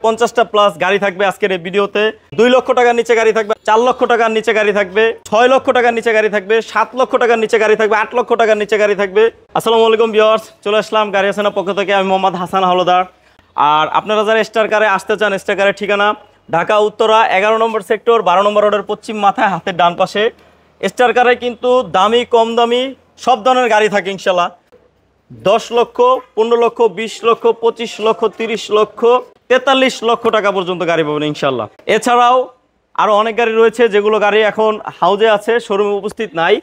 50টা plus গাড়ি থাকবে আজকের এই ভিডিওতে। 2 লক্ষ টাকার নিচে গাড়ি থাকবে, 4 লক্ষ টাকার নিচে গাড়ি থাকবে, 6 লক্ষ টাকার নিচে গাড়ি থাকবে, 7 লক্ষ টাকার নিচে গাড়ি থাকবে, 8 লক্ষ টাকার নিচে গাড়ি থাকবে। আসসালামু আলাইকুম ভিউয়ার্স, চলে আসলাম গাড়ি হাসানের পক্ষ থেকে। আমি মোহাম্মদ হাসান হাওলাদার। আর আপনারা যারা স্টার কারে আসতে চান, স্টার কারের ঠিকানা ঢাকা উত্তরা 11 নম্বর সেক্টর 12 নম্বর রোডের পশ্চিম মাথায় হাতের ডান পাশে। স্টার কারে কিন্তু দামি কম দামি সব ধরনের গাড়ি থাকে ইনশাল্লাহ। 10 লক্ষ, 15 লক্ষ, 20 লক্ষ, 25 লক্ষ, 30 লক্ষ, 43 লক্ষ টাকা পর্যন্ত গাড়ি পাবেন ইনশাল্লাহ। এছাড়াও আরও অনেক গাড়ি রয়েছে যেগুলো গাড়ি এখন হাউজে আছে, শোরুমে উপস্থিত নাই।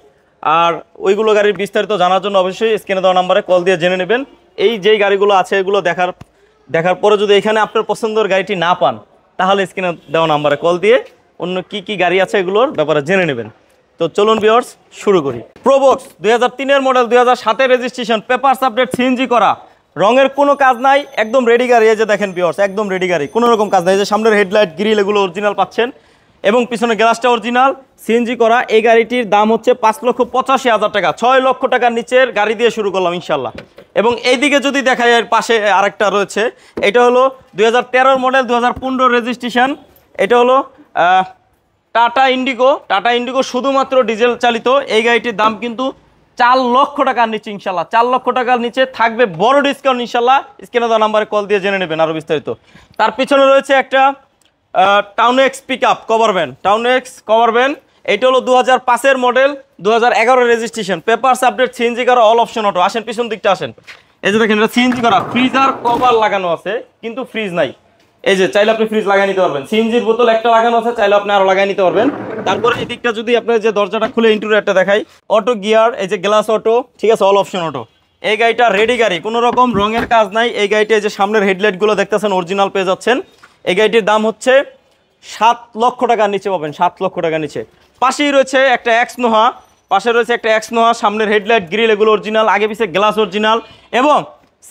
আর ওইগুলো গাড়ির বিস্তারিত জানার জন্য অবশ্যই স্ক্রিনে দেওয়া নাম্বারে কল দিয়ে জেনে নেবেন। এই যেই গাড়িগুলো আছে এগুলো দেখার পরে যদি এখানে আপনার পছন্দের গাড়িটি না পান, তাহলে স্ক্রিনে দেওয়া নাম্বারে কল দিয়ে অন্য কি গাড়ি আছে এগুলোর ব্যাপারে জেনে নেবেন। তো চলুন ভিউয়ার্স, শুরু করি। প্রোবক্স 2003-এর মডেল, 2007-এর রেজিস্ট্রেশন, পেপারস আপডেট, সিএনজি করা, রঙের কোনো কাজ নাই, একদম রেডি গাড়ি। এই যে দেখেন ভিউয়ার্স, একদম রেডি গাড়ি, কোনো রকম কাজ নাই। এই যে সামনের হেডলাইট, গ্রিল এগুলো অরিজিনাল পাচ্ছেন এবং পিছনে গ্লাসটা অরিজিনাল, সিএনজি করা। এই গাড়িটির দাম হচ্ছে 5,85,000 টাকা। 6 লক্ষ টাকার নিচের গাড়ি দিয়ে শুরু করলাম ইনশাল্লাহ। এবং এইদিকে যদি দেখা যায়, পাশে আরেকটা রয়েছে, এটা হলো 2013-এর মডেল, 2015 রেজিস্ট্রেশন। এটা হলো টাটা ইন্ডিগো শুধুমাত্র ডিজেল চালিত। এই গাড়িটির দাম কিন্তু 4 লক্ষ টাকার নিচে ইনশাল্লাহ। 4 লক্ষ টাকার নিচে থাকবে বড় ডিসকাউন্ট ইনশাল্লাহ। স্ক্রিনে দেওয়া নাম্বারে কল দিয়ে জেনে নেবেন আরও বিস্তারিত। তার পিছনে রয়েছে একটা TownAce pick up cover van. এটা হলো 2005-এর model, 2011 registration, papers update, CNG করা, অল অপশন অটো। আসেন পিছন দিকটা আসেন। এই যে দেখেন, এটা সিএনজি করা, ফ্রিজার কভার লাগানো আছে কিন্তু ফ্রিজ নাই। এই যে চাইলে আপনি ফ্রিজ লাগিয়ে নিতে পারবেন। সিএনজির বোতল একটা লাগানো আছে, চাইলে আপনি আরো লাগিয়ে নিতে পারবেন। তারপরে এই দিকটা যদি আপনার যে দরজাটা খুলে ইন্টেরিয়রটা দেখাই, অটো গিয়ার, এই যে গ্লাস অটো, ঠিক আছে, অল অপশন অটো। এই গাড়িটা রেডি গাড়ি, কোনো রকম রঙের কাজ নাই। এই গাড়িটা এই যে সামনের হেডলাইটগুলো দেখতেছেন অরিজিনাল পেয়ে যাচ্ছেন। এই গাড়িটির দাম হচ্ছে 7 লক্ষ টাকার নিচে পাবেন, 7 লক্ষ টাকার নিচে। পাশেই রয়েছে একটা এক্স নোহা, সামনের হেডলাইট, গ্রিল এগুলো অরিজিনাল, আগে পিছে গ্লাস অরিজিনাল এবং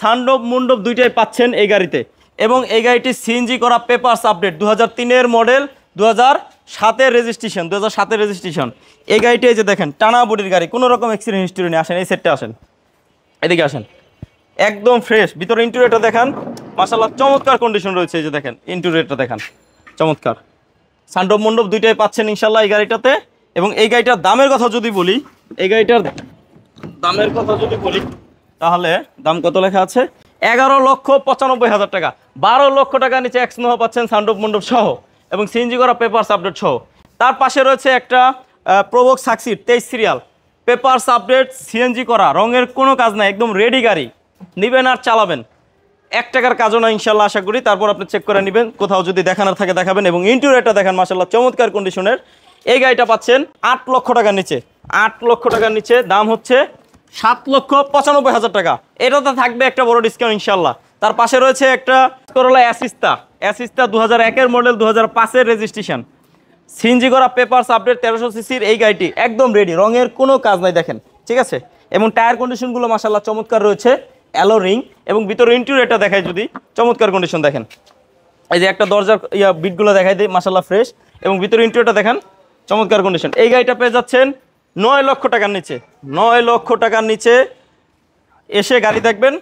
সানডোপ মুন্ডপ দুইটাই পাচ্ছেন এই গাড়িতে। এবং এই গাড়িটি সিএনজি করা, পেপারস আপডেট, 2003-এর মডেল, 2007-এর রেজিস্ট্রেশন। এই গাড়িটি এই যে দেখেন, টানা বডির গাড়ি, কোনো রকম অ্যাক্সিডেন্ট হিস্ট্রি নেই। আসেন এই সেটটা আসেন, এদিকে আসেন, একদম ফ্রেশ। ভিতরে ইন্টেরিয়রটা দেখান, মাশাআল্লাহ চমৎকার কন্ডিশন রয়েছে। এই যে দেখেন ইন্টেরিয়রটা দেখান, চমৎকার। সানডোপ মণ্ডপ দুইটাই পাচ্ছেন ইনশাল্লাহ এই গাড়িটাতে। এবং এই গাড়িটার দামের কথা যদি বলি, তাহলে দাম কত লেখা আছে? 11,95,000 টাকা। 12 লক্ষ টাকার নিচে এক্স নোহা পাচ্ছেন, সানডোপ মণ্ডপ সহ এবং সিএনজি করা, পেপারস আপডেট সহ। তার পাশে রয়েছে একটা Probox succeed 23 serial, papers update, CNG করা, রঙের কোনো কাজ নাই, একদম রেডি গাড়ি। নেবেন আর চালাবেন, 1 টাকার কাজও না ইনশাল্লাহ আশা করি। তারপর আপনি চেক করে নেবেন, কোথাও যদি দেখানোর থাকে দেখাবেন। এবং ইন্টেরিয়রটা দেখেন, মাশাআল্লাহ চমৎকার কন্ডিশনের। এই গাড়িটা পাচ্ছেন 8 লক্ষ টাকার নিচে। 8 লক্ষ টাকার নিচে, দাম হচ্ছে 7,95,000 টাকা। এটাতে থাকবে একটা বড় ডিসকাউন্ট ইনশাল্লাহ। তার পাশে রয়েছে একটা করোলা অ্যাসিস্তা 2001-এর মডেল, 2005-এর রেজিস্ট্রেশন, সিএনজি করা, পেপারস আপডেট, 1300 সিসির। এই গাড়িটি একদম রেডি, রঙের কোনো কাজ নাই দেখেন, ঠিক আছে। এবং টায়ার কন্ডিশনগুলো মাশাআল্লাহ চমৎকার রয়েছে, অ্যালো রিং। এবং ভিতরে ইন্টেরিয়রটা দেখায় যদি, চমৎকার কন্ডিশন দেখেন। এই যে একটা দরজার বিটগুলো দেখাই দেয়, মাশাআল্লাহ ফ্রেশ। এবং ভিতরে ইন্টেরিয়রটা দেখেন, চমৎকার কন্ডিশন। এই গাড়িটা পেয়ে যাচ্ছেন 9 লক্ষ টাকার নিচে। 9 লক্ষ টাকার নিচে এসে গাড়ি দেখবেন,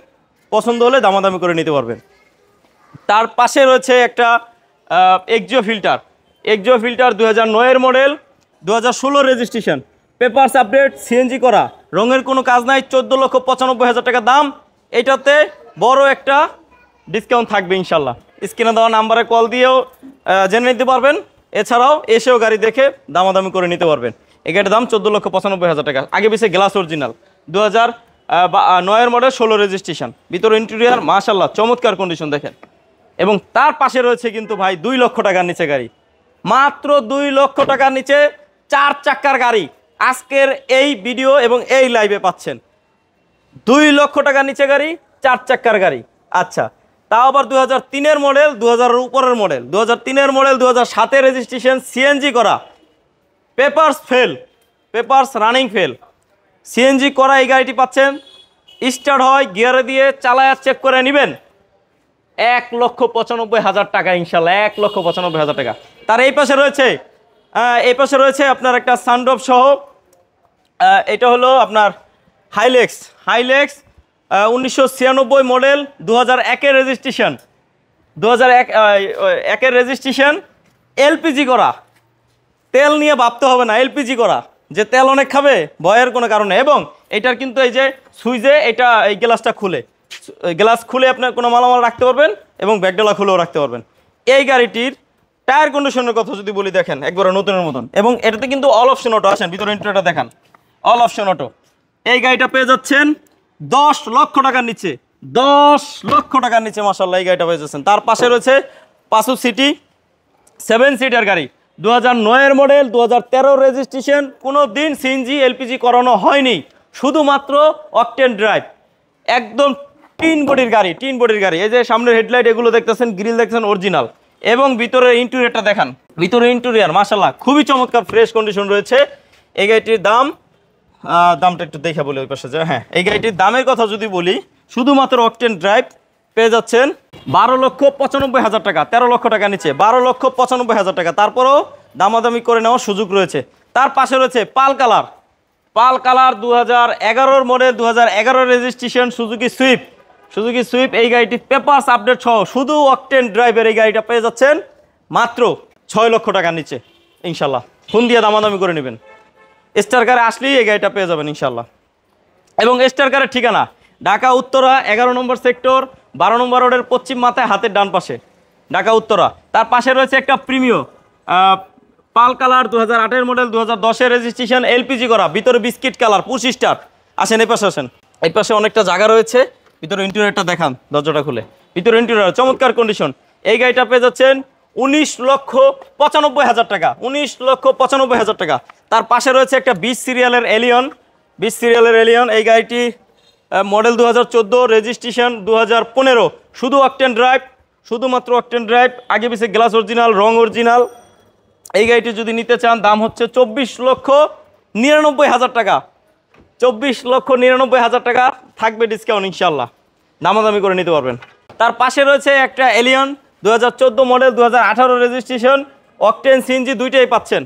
পছন্দ হলে দামাদামি করে নিতে পারবেন। তার পাশে রয়েছে একটা এক্সিও ফিল্টার 2009-এর model, 2016 registration, papers update, CNG করা, রঙের কোনো কাজ নাই, 14,95,000 টাকা দাম। এটাতে বড় একটা ডিসকাউন্ট থাকবে ইনশাল্লাহ। স্ক্রিনে দেওয়া নাম্বারে কল দিয়েও জেনে নিতে পারবেন। এছাড়াও এসেও গাড়ি দেখে দামাদামি করে নিতে পারবেন। এই গাড়ির দাম 14,95,000 টাকা। আগে পিছে গ্লাস অরিজিনাল, 2009-এর মডেল, 16 রেজিস্ট্রেশন। ভিতরে ইন্টেরিয়র মাশাআল্লাহ চমৎকার কন্ডিশন দেখেন। এবং তার পাশে রয়েছে কিন্তু ভাই 2 লক্ষ টাকার নিচে গাড়ি, মাত্র 2 লক্ষ টাকার নিচে 4 চাক্কার গাড়ি আজকের এই ভিডিও এবং এই লাইভে পাচ্ছেন। 2 লক্ষ টাকার নিচে গাড়ি, 4 চাক্কার গাড়ি। আচ্ছা, তাও আবার 2003-এর মডেল, 2000-এর উপরের মডেল, 2003-এর মডেল, 2007-এর রেজিস্ট্রেশন, সিএনজি করা, পেপারস রানিং ফেল, সিএনজি করা। এই গাড়িটি পাচ্ছেন, স্টার্ট হয় গিয়ারে দিয়ে, চালায় চেক করে নেবেন, 1,95,000 টাকা ইনশাল্লাহ, 1,95,000 টাকা। তার এই পাশে রয়েছে আপনার একটা সানড্রপ সহ, এটা হলো আপনার হাইলেক্স 1996 মডেল, 2001-এর রেজিস্ট্রেশন, 2001 রেজিস্ট্রেশন, এলপিজি করা, তেল নিয়ে ভাবতে হবে না, এলপিজি করা, যে তেল অনেক খাবে ভয়ের কোনো কারণে। এবং এটার কিন্তু এই যে সুইচে এটা এই গ্লাসটা খুলে, গ্লাস খুলে আপনার কোনো মালামাল রাখতে পারবেন এবং ব্যাগডালা খুলেও রাখতে পারবেন। এই গাড়িটির টায়ার কন্ডিশনের কথা যদি বলি, দেখেন একবারে নতুনের মতন। এবং এটাতে কিন্তু অল অপশন অটো, আসেন ভিতরে ইন্টারটা দেখান, অল অপশন অটো। এই গাড়িটা পেয়ে যাচ্ছেন 10 লক্ষ টাকার নিচে, 10 লক্ষ টাকার নিচে মাশাআল্লাহ এই গাড়িটা পেয়ে যাচ্ছেন। তার পাশে রয়েছে পাঁচু সিটি 7 সিটার গাড়ি, 2009 মডেল, 2013 রেজিস্ট্রেশন, কোনো দিন সিএনজি এলপিজি করানো হয়নি, শুধুমাত্র অকটেন ড্রাইভ, একদম টিন বডির গাড়ি, টিন বডির গাড়ি। এই যে সামনের হেডলাইট এগুলো দেখতেছেন, গ্রিল দেখছেন অরিজিনাল, এবং ভিতরে ইন্টেরিয়রটা দেখান, ভিতরে ইন্টেরিয়র মাশাআল্লাহ খুবই চমৎকার, ফ্রেশ কন্ডিশন রয়েছে। এই গাড়িটির দামটা একটু দেখে বলি ওই পাশে যে, হ্যাঁ এই গাড়িটির দামের কথা যদি বলি, শুধুমাত্র অকটেন ড্রাইভ পেয়ে যাচ্ছেন 12,95,000 টাকা, 13 লক্ষ টাকা নিচে 12,95,000 টাকা। তারপরও দামাদামি করে নেওয়ার সুযোগ রয়েছে। তার পাশে রয়েছে pearl colour, pearl colour 2011 model, 2011 registration, Suzuki Swift. এই গাড়িটির পেপারস আপডেট সহ শুধু অকটেন ড্রাইভের এই গাড়িটা পেয়ে যাচ্ছেন মাত্র 6 লক্ষ টাকার নিচে ইনশাল্লাহ। ফোন দিয়ে দামাদামি করে নেবেন, স্টার কারে আসলেই এই গাড়িটা পেয়ে যাবেন ইনশাল্লাহ। এবং স্টার কারের ঠিকানা ঢাকা উত্তরা 11 নম্বর সেক্টর, 12 নম্বর রোডের পশ্চিম মাথায় হাতের ডান পাশে, ঢাকা উত্তরা। তার পাশে রয়েছে একটা প্রিমিয় পাল কালার 2008 মডেল, 2010 রেজিস্ট্রেশন, এলপিজি করা, ভিতরে বিস্কিট কালার, 25 স্টার। আসেন এই পাশে, আসেন এই পাশে অনেকটা জায়গা রয়েছে, ভিতরে ইন্টেরিয়রটা দেখান, দরজাটা খুলে, ভিতরে ইন্টেরিয়র চমৎকার কন্ডিশন। এই গাড়িটা পেয়ে যাচ্ছেন 19,95,000 টাকা, 19,95,000 টাকা। তার পাশে রয়েছে একটা 20 সিরিয়ালের এলিয়ন, এই গাড়িটি মডেল 2014, রেজিস্ট্রেশন 2015, শুধু অকটেন ড্রাইভ, শুধুমাত্র অকটেন ড্রাইভ, আগে পিছিয়ে গ্লাস অরিজিনাল, রং অরিজিনাল। এই গাড়িটি যদি নিতে চান দাম হচ্ছে 24,99,000 টাকা, 24,99,000 টাকা, থাকবে ডিসকাউন্ট ইনশাল্লাহ, দামাদামি করে নিতে পারবেন। তার পাশে রয়েছে একটা Allion 2014 model, 2018 registration, octane CNG দুইটাই পাচ্ছেন,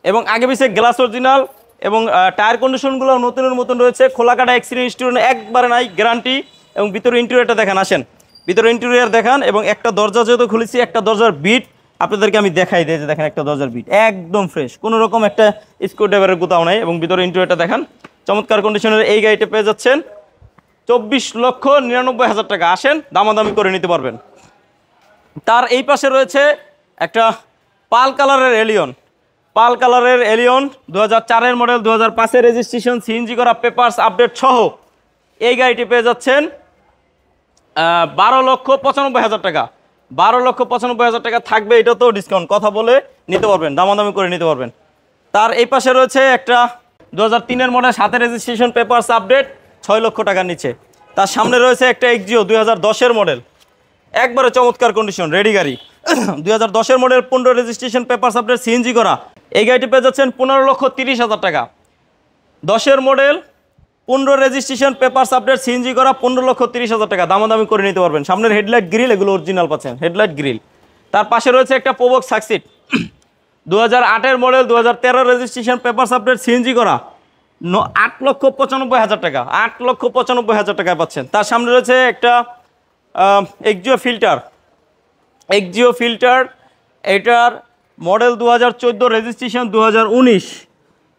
এবং আগে পিছিয়ে গ্লাস অরিজিনাল, এবং টায়ার কন্ডিশনগুলো নতুনের মতন রয়েছে, খোলা কাটা অ্যাক্সিডেন্ট হিস্ট্রি একবারে নাই, গ্যারান্টি। এবং ভিতরে ইন্টেরিয়রটা দেখান, আসেন ভিতরে ইন্টেরিয়র দেখান। এবং একটা দরজা যেহেতু খুলেছি, একটা দরজার বিট আপনাদেরকে আমি দেখাই দিই, যে দেখেন একটা দরজার বিট একদম ফ্রেশ, কোনো রকম একটা স্ক্রু ড্রাইভারের কোথাও নাই। এবং ভিতরে ইন্টেরিয়রটা দেখান, চমৎকার কন্ডিশনের এই গাড়িটা পেয়ে যাচ্ছেন 24,99,000 টাকা। আসেন দামাদামি করে নিতে পারবেন। তার এই পাশে রয়েছে একটা পাল কালারের এলিয়ন, 2004 মডেল, 2005 রেজিস্ট্রেশন, সিএনজি করা, পেপারস আপডেট সহ এই গাড়িটি পেয়ে যাচ্ছেন 12,95,000 টাকা, 12,95,000 টাকা থাকবে। এটা তো ডিসকাউন্ট কথা বলে নিতে পারবেন, দামাদামি করে নিতে পারবেন। তার এই পাশে রয়েছে একটা 2003 মডেল, 7 রেজিস্ট্রেশন, পেপারস আপডেট, 6 লক্ষ টাকার নিচে। তার সামনে রয়েছে একটা এক্সিও 2010 মডেল, একবারে চমৎকার কন্ডিশন, রেডি গাড়ি, 2010 model, 15 registration, papers update, CNG করা। এই গাড়িটি পেয়ে যাচ্ছেন 15,30,000 টাকা, 10 model, 15 registration, papers update, CNG করা, 15,30,000 টাকা, দামাদামি করে নিতে পারবেন। সামনের হেডলাইট গ্রিল এগুলো অরিজিনাল পাচ্ছেন, হেডলাইট গ্রিল। তার পাশে রয়েছে একটা Probox succeed 2008 model, 2013 registration, papers update, CNG করা, 8,95,000 টাকা, 8,95,000 টাকায় পাচ্ছেন। তার সামনে রয়েছে একটা এক্সিও ফিল্টার, এটার মডেল 2014, রেজিস্ট্রেশন 2019,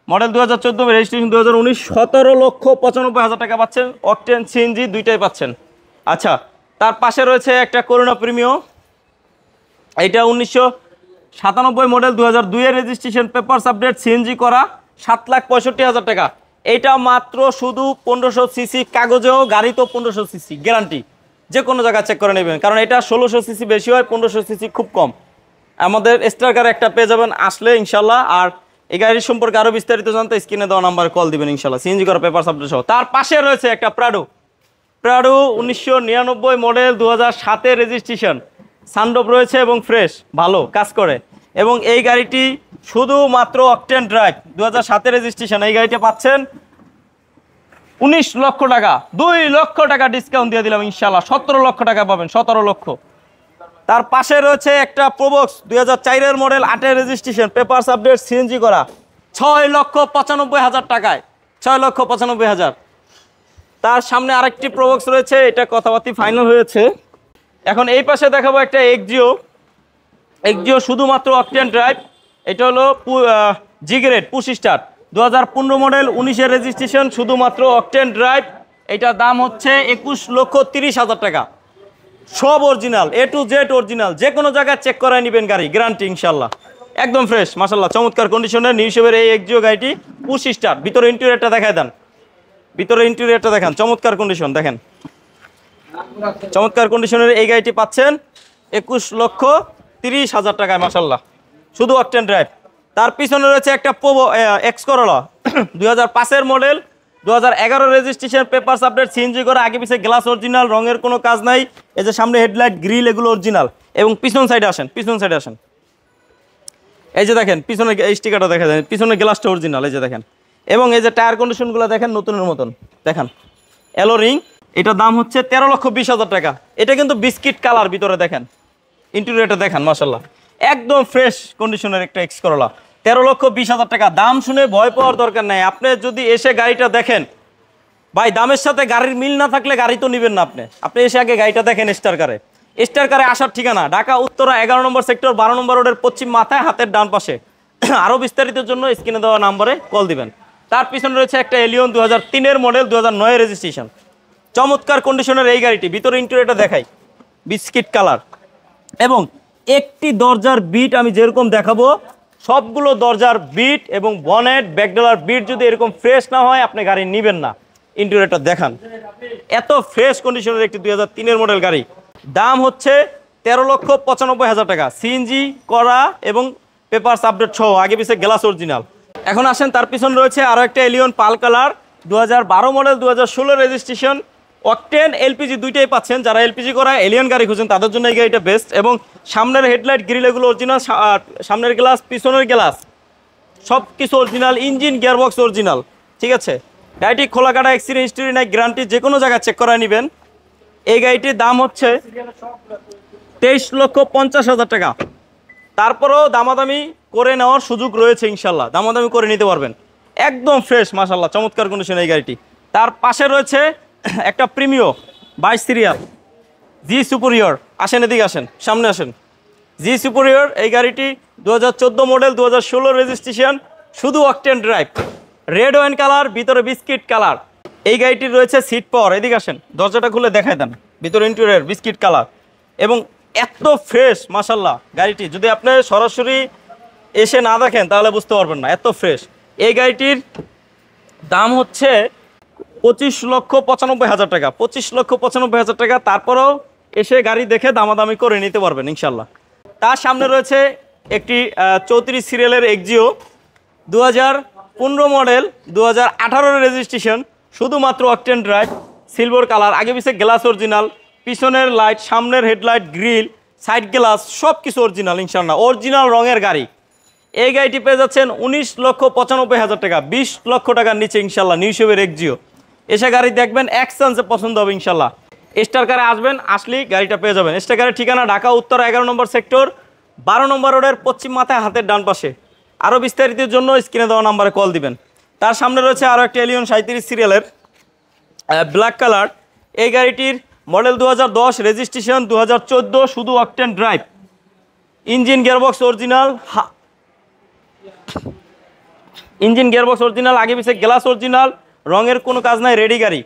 মডেল 2014, রেজিস্ট্রেশন 2019, 17,95,000 টাকা পাচ্ছেন, অকটেন সিএনজি দুইটাই পাচ্ছেন। আচ্ছা, তার পাশে রয়েছে একটা করোনা প্রিমিও, এইটা 1997 model, 2002 registration, papers update, CNG করা, 7,65,000 টাকা। এটা মাত্র শুধু 1500 সিসি, কাগজেও গাড়ি তো 1500 সিসি গ্যারান্টি, যে কোনো জায়গায় চেক করে নেবেন, কারণ এটা 1600 সিসি বেশি হয়, 1500 সিসি খুব কম। আমাদের স্টার কার একটা পেয়ে যাবেন আসলে ইনশাল্লাহ। আর এই গাড়ির সম্পর্কে আরও বিস্তারিত জানতে স্ক্রিনে দেওয়া নাম্বারে কল দিবেন ইনশাল্লাহ, সিএনজি করা, পেপারস আপডেট সহ। তার পাশে রয়েছে একটা প্রাডো 1999 মডেল, 2007 রেজিস্ট্রেশন, সানরুফ রয়েছে এবং ফ্রেশ, ভালো কাজ করে। এবং এই গাড়িটি শুধুমাত্র অকটেন ড্রাইভ, 2007 রেজিস্ট্রেশন, এই গাড়িটা পাচ্ছেন 19 লক্ষ টাকা, 2 লক্ষ টাকা ডিসকাউন্ট দিয়ে দিলাম ইনশাল্লাহ, 17 লক্ষ টাকা পাবেন, 17 লক্ষ। তার পাশে রয়েছে একটা Probox 2004 model, 8 registration, papers update, CNG করা, 6,95,000 টাকায়, 6,95,000। তার সামনে আরেকটি প্রোবক্স রয়েছে, এটা কথাবার্তা ফাইনাল হয়েছে, এখন এই পাশে দেখাবো একটা এক্সিও শুধুমাত্র অকটেন ড্রাইভ। এটা হলো G grade push start 2015 model 19-এর রেজিস্ট্রেশন, শুধুমাত্র অকটেন ড্রাইভ। এটার দাম হচ্ছে 21,30,000 টাকা। সব original, A to Z original, যে কোনো জায়গায় চেক করায় নেবেন গাড়ি, গ্যারান্টি ইনশাল্লাহ। একদম ফ্রেশ মাশাল্লাহ, চমৎকার কন্ডিশনের নিউ শেপের এই এক্সিও গাড়িটি পুশ স্টার্ট। ভিতরে ইন্টেরিয়রটা দেখায় দেন, ভিতরে ইন্টেরিয়রটা দেখান, চমৎকার কন্ডিশন দেখেন, চমৎকার কন্ডিশনের এই গাড়িটি পাচ্ছেন 21,30,000 টাকায় মাশাল্লাহ, শুধু অকটেন ড্রাইভ। তার পিছনে রয়েছে একটা পোভো এক্স করোলা 2005-এর model, 2011 registration, papers update, CNG করা, আগে পিছে গ্লাস অরিজিনাল, রঙের কোনো কাজ নাই। এই যে সামনে হেডলাইট, গ্রিল এগুলো অরিজিনাল। এবং পিছন সাইডে আসেন, পিছন সাইডে আসেন, এই যে দেখেন পিছনে স্টিকারটা দেখা যায়, পিছনে গ্লাসটা অরিজিনাল, এই যে দেখেন। এবং এই যে টায়ার কন্ডিশনগুলো দেখেন নতুনের মতন দেখেন, এলো রিং। এটার দাম হচ্ছে 13,20,000 টাকা। এটা কিন্তু বিস্কিট কালার, ভিতরে দেখেন ইন্টেরিয়রটা দেখেন মাশাল্লাহ, একদম ফ্রেশ কন্ডিশনের একটা এক্স করোলা। 13,20,000 টাকা। দাম শুনে ভয় পাওয়ার দরকার নাই, আপনি যদি এসে গাড়িটা দেখেন, ভাই দামের সাথে গাড়ির মিল না থাকলে গাড়ি তো নেবেন না। আপনি এসে আগে গাড়িটা দেখেন। স্টার কারে আসার ঠিকানা ঢাকা উত্তরা 11 নম্বর সেক্টর 12 নম্বর রোডের পশ্চিম মাথায় হাতের ডান পাশে। আরও বিস্তারিতের জন্য স্ক্রিনে দেওয়া নাম্বারে কল দিবেন। তার পিছনে রয়েছে একটা এলিয়ন 2003-এর মডেল, 2009 রেজিস্ট্রেশন, চমৎকার কন্ডিশনের এই গাড়িটি। ভিতরে ইন্টেরিয়রটা দেখাই, বিস্কিট কালার। এবং একটি দরজার বিট আমি যেরকম দেখাবো, সবগুলো দরজার বিট এবং বনেট ব্যাকডলার বিট যদি এরকম ফ্রেশ না হয় আপনি গাড়ি নেবেন না। ইন্টেরিয়রটা দেখান, এত ফ্রেশ কন্ডিশনের একটি 2003-এর মডেল গাড়ি। দাম হচ্ছে 13,95,000 টাকা, সিএনজি করা এবং পেপারস আপডেট সহ, আগে পিছে গ্লাস অরিজিনাল। এখন আসেন, তার পিছনে রয়েছে আরও একটা Allion pearl colour 2012 model, 2016 registration, octane LPG দুইটাই পাচ্ছেন। যারা এলপিজি করা এলিয়ন গাড়ি খুঁজছেন তাদের জন্য এই গাড়িটা বেস্ট। এবং সামনের হেডলাইট গ্রিল এগুলো অরিজিনাল, সামনের গ্লাস পিছনের গ্লাস সব কিছু অরিজিনাল, ইঞ্জিন গিয়ারবক্স অরিজিনাল, ঠিক আছে। গাড়িটি খোলা কাটা, অ্যাক্সিডেন্ট হিস্ট্রি নাই, গ্যারান্টি, যে কোনো জায়গায় চেক করা নেবেন। এই গাড়িটির দাম হচ্ছে 23,50,000 টাকা। তারপরেও দামাদামি করে নেওয়ার সুযোগ রয়েছে ইনশাল্লাহ, দামাদামি করে নিতে পারবেন। একদম ফ্রেশ মাশাল্লাহ, চমৎকার কন্ডিশন এই গাড়িটি। তার পাশে রয়েছে একটা প্রিমিও 22 সিরিয়াল জি সুপিরিয়র। আসেন এদিকে, আসেন সামনে আসেন। জি সুপিরিয়র এই গাড়িটি 2014 মডেল, 2016 রেজিস্ট্রেশন, শুধু octane drive, red wine colour, ভিতরে বিস্কিট কালার। এই গাড়িটির রয়েছে সিট পাওয়ার, এদিকে আসেন, দরজাটা খুলে দেখায় দেন, ভিতরে ইন্টেরিয়র বিস্কিট কালার। এবং এত ফ্রেশ মাশাল্লাহ গাড়িটি, যদি আপনি সরাসরি এসে না দেখেন তাহলে বুঝতে পারবেন না, এত ফ্রেশ। এই গাড়িটির দাম হচ্ছে 25,95,000 টাকা, 25,95,000 টাকা। তারপরেও এসে গাড়ি দেখে দামাদামি করে নিতে পারবেন ইনশাল্লাহ। তার সামনে রয়েছে একটি 34 সিরিয়ালের এক্সিও 2015 মডেল, 2018 রেজিস্ট্রেশন, শুধুমাত্র অকটেন ড্রাইভ, সিলভার কালার, আগে পিছে গ্লাস অরিজিনাল, পিছনের লাইট, সামনের হেডলাইট, গ্রিল, সাইড গ্লাস সব কিছু অরিজিনাল ইনশাল্লাহ, অরিজিনাল রঙের গাড়ি। এই গাড়িটি পেয়ে যাচ্ছেন 19,95,000 টাকা, 20 লক্ষ টাকার নিচে ইনশাল্লাহ, নিউ শেপের এক্সিও। এসে গাড়ি দেখবেন, এক্সচেঞ্জে পছন্দ হবে ইনশাল্লাহ। স্টার কারে আসবেন, আসলেই গাড়িটা পেয়ে যাবেন। স্টার কারের ঠিকানা ঢাকা উত্তর 11 নম্বর সেক্টর 12 নম্বর রোডের পশ্চিম মাথায় হাতের ডান পাশে। আরও বিস্তারিতের জন্য স্ক্রিনে দেওয়া নাম্বারে কল দিবেন। তার সামনে রয়েছে আরও একটা এলিয়ন 37 সিরিয়ালের ব্ল্যাক কালার। এই গাড়িটির মডেল 2010, রেজিস্ট্রেশন 2014, শুধু octane drive, engine gearbox original, engine gearbox original, আগে পিছে গ্লাস অরিজিনাল, রঙের কোনো কাজ নাই, রেডি গাড়ি।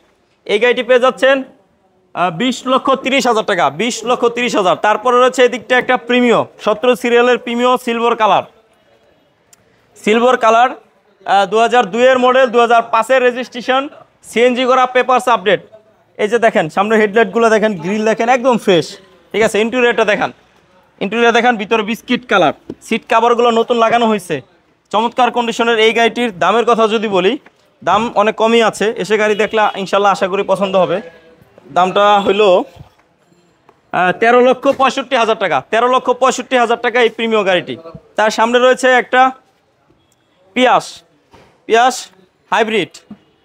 এই গাড়িটি পেয়ে যাচ্ছেন 20,30,000 টাকা, 20,30,000। তারপরে রয়েছে এদিকটা একটা প্রিমিও 17 সিরিয়ালের Premio, silver colour, silver colour 2002-এর মডেল, 2005-এর রেজিস্ট্রেশন, সিএনজি করা, পেপারস আপডেট। এই যে দেখেন সামনে হেডলাইটগুলো দেখেন, গ্রিল দেখেন, একদম ফ্রেশ, ঠিক আছে। ইন্টেরিয়রটা দেখান, ইন্টেরিয়র দেখেন, ভিতরে বিস্কিট কালার, সিট কাভারগুলো নতুন লাগানো হয়েছে, চমৎকার কন্ডিশনের এই গাড়িটির দামের কথা যদি বলি, দাম অনেক কমই আছে। এসে গাড়ি দেখলে ইনশাল্লাহ আশা করি পছন্দ হবে। দামটা হইল 13,65,000 টাকা, 13,65,000 টাকা এই প্রিমিয়াম গাড়িটি। তার সামনে রয়েছে একটা পিয়াস হাইব্রিড।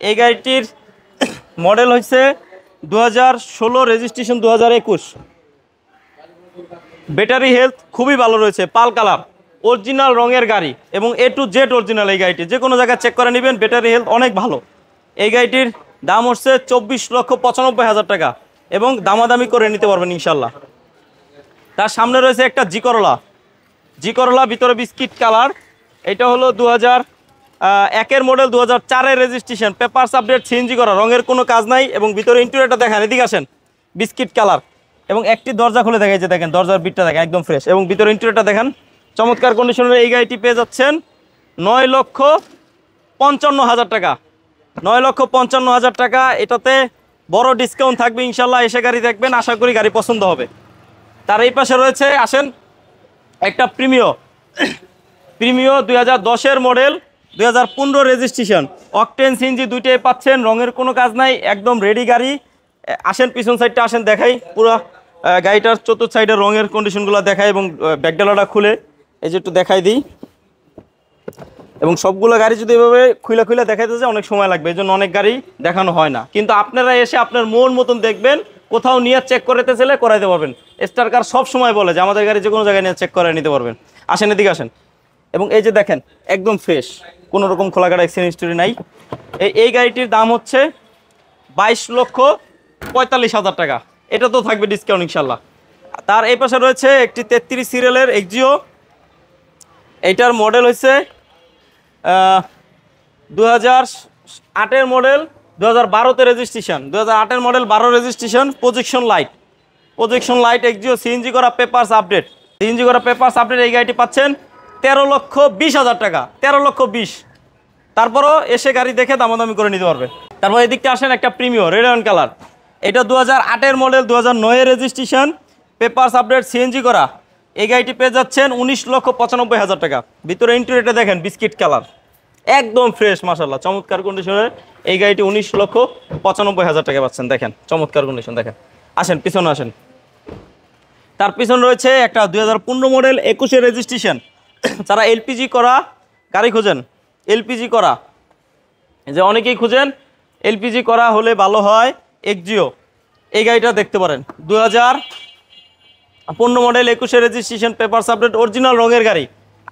এই গাড়িটির মডেল হচ্ছে 2016, রেজিস্ট্রেশন 2021, ব্যাটারি হেলথ খুবই ভালো রয়েছে, পাল কালার, অরিজিনাল রঙের গাড়ি এবং এ টু জেড অরিজিনাল। এই গাড়িটি যে কোনো জায়গায় চেক করে নেবেন, ব্যাটারি হেলথ অনেক ভালো। এই গাড়িটির দাম হচ্ছে 24,95,000 টাকা এবং দামাদামি করে নিতে পারবেন ইনশাল্লাহ। তার সামনে রয়েছে একটা জি করলা, ভিতরে বিস্কিট কালার। এটা হলো 2001-এর মডেল, 2004-এর রেজিস্ট্রেশন, পেপারস আপডেট, সিএনজি করা, রঙের কোনো কাজ নাই এবং ভিতরে ইন্টেরিয়রটা দেখেন, এদিকে আসেন, বিস্কিট কালার এবং একটি দরজা খুলে দেখেন, যে দেখেন দরজার বিটটা দেখেন একদম ফ্রেশ এবং ভিতরে ইন্টেরিয়রটা দেখেন চমৎকার কন্ডিশনের। এই গাড়িটি পেয়ে যাচ্ছেন 9,55,000 টাকা, 9,55,000 টাকা। এটাতে বড় ডিসকাউন্ট থাকবে ইনশাল্লাহ, এসে গাড়ি দেখবেন, আশা করি গাড়ি পছন্দ হবে। তার এই পাশে রয়েছে আসেন একটা প্রিমিও 2010-এর মডেল, 2015 রেজিস্ট্রেশন, অকটেন সিএনজি দুইটাই পাচ্ছেন, রঙের কোনো কাজ নাই, একদম রেডি গাড়ি। আসেন পিছন সাইডটা আসেন দেখাই, পুরো গাড়িটার চতুর্থ সাইডের রঙের কন্ডিশনগুলো দেখাই এবং ব্যাকডালাটা খুলে এই যে একটু দেখাই দিই। এবং সবগুলো গাড়ি যদি এভাবে খুলে দেখাইতে যায় অনেক সময় লাগবে, এই জন্য অনেক গাড়ি দেখানো হয় না। কিন্তু আপনারা এসে আপনার মন মতন দেখবেন, কোথাও নিয়ে চেক করাতে চাইলে করাইতে পারবেন। স্টার কার সব সময় বলে যে আমাদের গাড়ি যে কোনো জায়গায় নিয়ে চেক করে নিতে পারবেন। আসেন এদিকে আসেন, এবং এই যে দেখেন একদম ফ্রেশ, কোনো রকম খোলাঘাটা অ্যাক্সিডেন্ট হিস্টরি নাই। এই গাড়িটির দাম হচ্ছে 22,45,000 টাকা। এটা তো থাকবে ডিসকাউন্ট ইনশাল্লাহ। তার এই পাশে রয়েছে একটি 33 সিরিয়ালের এক্সিও, এইটার মডেল হচ্ছে 2008-এর মডেল, 2012-তে রেজিস্ট্রেশন, 2008-এর model, 12 registration, projection light Axio, CNG করা, পেপারস আপডেট, এই গাড়িটি পাচ্ছেন 13,20,000 টাকা, 13,20,000। তারপরও এসে গাড়ি দেখে দামাদামি করে নিতে পারবে। তারপর এদিকটা আসেন একটা প্রিমিও রেড অ্যান্ড কালার, এটা 2008-এর মডেল, 2009-এর রেজিস্ট্রেশন, পেপারস আপডেট, সিএনজি করা। এই গাড়িটি পেয়ে যাচ্ছেন 19,95,000 টাকা। ভিতরে ইন্টেরিয়রটা দেখেন বিস্কিট কালার, একদম ফ্রেশ মাশাআল্লাহ, চমৎকার কন্ডিশনের এই গাড়িটি 19,95,000 টাকা পাচ্ছেন। দেখেন চমৎকার কন্ডিশন দেখেন। আসেন পিছনে আসেন। তার পিছনে রয়েছে একটা 2015 মডেল, 21-এর রেজিস্ট্রেশন, যারা এলপিজি করা গাড়ি খুঁজেন, এলপিজি করা, যে অনেকেই খুঁজেন এলপিজি করা হলে ভালো হয়, এক্সিও, এই গাড়িটা দেখতে পারেন। 2015 মডেল, 21-এর রেজিস্ট্রেশন, পেপারস আপডেট, অরিজিনাল রঙের গাড়ি,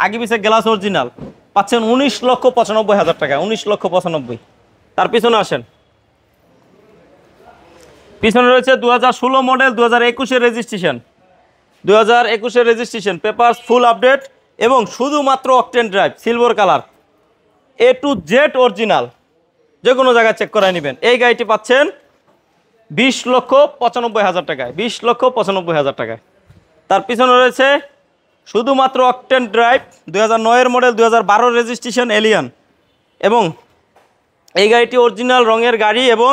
আগে পিছে গ্লাস অরিজিনাল, পাচ্ছেন 19,95,000 টাকা, 19,95,000। তার পিছনে আসেন, পিছনে রয়েছে 2016 মডেল, 2021-এর রেজিস্ট্রেশন, 2021-এর রেজিস্ট্রেশন, পেপারস ফুল আপডেট এবং শুধুমাত্র octane drive, silver colour, A to Z original, যে কোনো জায়গায় চেক করায় নেবেন। এই গাড়িটি পাচ্ছেন 20,95,000 টাকায়, 20,95,000 টাকায়। তার পিছনে রয়েছে শুধুমাত্র অকটেন ড্রাইভ, 2009-এর মডেল, 2012 রেজিস্ট্রেশন, এলিয়ান, এবং এই গাড়িটি অরিজিনাল রঙের গাড়ি এবং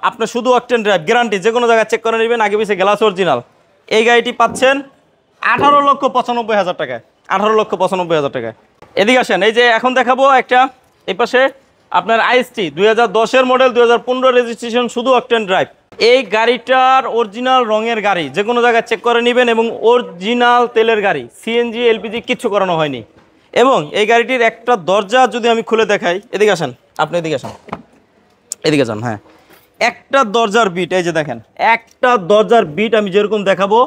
আপনার শুধু অকটেন ড্রাইভ, গ্যারান্টি, যে কোনো জায়গায় চেক করে নেবেন, আগে পিছিয়ে গ্লাস অরিজিনাল। এই গাড়িটি পাচ্ছেন 18,95,000 টাকায়, 18,95,000 টাকায়। এদিকে আসেন, এই যে এখন দেখাবো একটা, এই পাশে আপনার আইএসটি 2010-এর মডেল, 2015 রেজিস্ট্রেশন, শুধু অকটেন ড্রাইভ। এই গাড়িটার অরিজিনাল রঙের গাড়ি, যে কোনো জায়গায় চেক করে নেবেন এবং অরিজিনাল তেলের গাড়ি, সিএনজি এলপিজি কিচ্ছু করানো হয়নি। এবং এই গাড়িটির একটা দরজা যদি আমি খুলে দেখাই, এদিকে আসেন, আপনি এদিকে আসেন, এদিকে যান, হ্যাঁ, একটা দরজার বিট, এই যে দেখেন একটা দরজার বিট আমি যেরকম দেখাবো,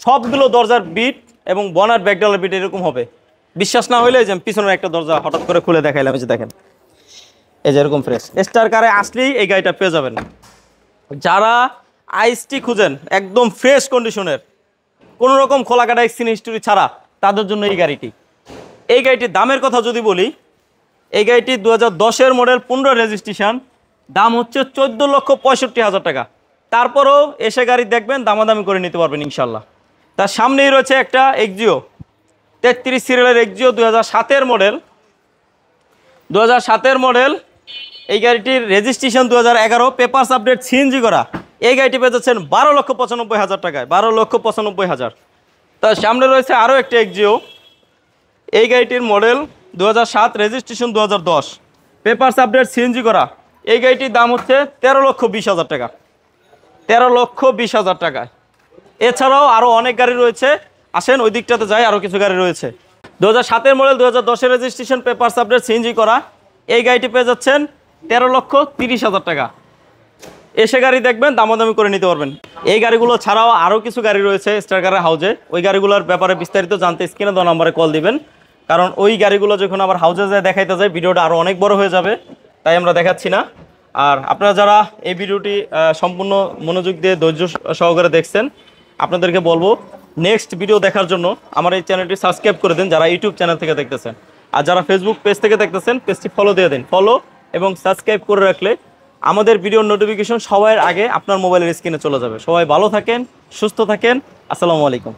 সবগুলো দরজার বিট এবং বনার ব্যাকডালার বিট এরকম হবে। বিশ্বাস না হইলে যে পিছনের একটা দরজা হঠাৎ করে খুলে দেখাইলাম, এই যে দেখেন, এই যে এরকম ফ্রেশ। স্টার কারে আসলেই এই গাড়িটা পেয়ে যাবেন। যারা আইএসটি খুঁজেন একদম ফ্রেশ কন্ডিশনের, কোনো রকম খোলাকাটা অ্যাক্সিডেন্ট হিস্টরি ছাড়া, তাদের জন্য এই গাড়িটি। এই গাড়িটির দামের কথা যদি বলি, এই গাড়িটি 2010-এর মডেল, 15 রেজিস্ট্রেশন, দাম হচ্ছে 14,65,000 টাকা। তারপরেও এসে গাড়ি দেখবেন, দামাদামি করে নিতে পারবেন ইনশাল্লাহ। তার সামনেই রয়েছে একটা এক্সিও, 33 সিরিয়ালের এক্সিও, 2007-এর মডেল, 2007-এর মডেল। এই গাড়িটির রেজিস্ট্রেশন 2011, পেপারস আপডেট, সিএনজি করা। এই গাড়িটি পেয়ে যাচ্ছেন 12,95,000 টাকায়, 12,95,000। তার সামনে রয়েছে আরও একটা এক্সিও, এই গাড়িটির model 2007, registration 2010, papers update, CNG করা। এই গাড়িটির দাম হচ্ছে 13,20,000 টাকা, 13,20,000 টাকায়। এছাড়াও আরও অনেক গাড়ি রয়েছে, আসেন ওই দিকটাতে যাই, আরও কিছু গাড়ি রয়েছে। 2007-এর মডেল, 2010-এর রেজিস্ট্রেশন, পেপারস আপডেট, সিএনজি করা। এই গাড়িটি পেয়ে যাচ্ছেন 13,30,000 টাকা। এসে গাড়ি দেখবেন, দামাদামি করে নিতে পারবেন। এই গাড়িগুলো ছাড়াও আরও কিছু গাড়ি রয়েছে স্টার কারের হাউজে, ওই গাড়িগুলোর ব্যাপারে বিস্তারিত জানতে স্ক্রিনে দেওয়া নাম্বারে কল দিবেন, কারণ ওই গাড়িগুলো যখন আবার হাউজে যায় দেখাইতে যায়, ভিডিওটা আরও অনেক বড় হয়ে যাবে, তাই আমরা দেখাচ্ছি না। আর আপনারা যারা এই ভিডিওটি সম্পূর্ণ মনোযোগ দিয়ে ধৈর্য সহকারে দেখছেন, আপনাদেরকে বলবো নেক্সট ভিডিও দেখার জন্য আমার এই চ্যানেলটি সাবস্ক্রাইব করে দিন, যারা ইউটিউব চ্যানেল থেকে দেখতেছেন। আর যারা ফেসবুক পেজ থেকে দেখতেছেন, পেজটি ফলো দিয়ে দিন। ফলো এবং সাবস্ক্রাইব করে রাখলে আমাদের ভিডিওর নোটিফিকেশন সবার আগে আপনার মোবাইলের স্ক্রিনে চলে যাবে। সবাই ভালো থাকেন, সুস্থ থাকেন। আসসালামু আলাইকুম।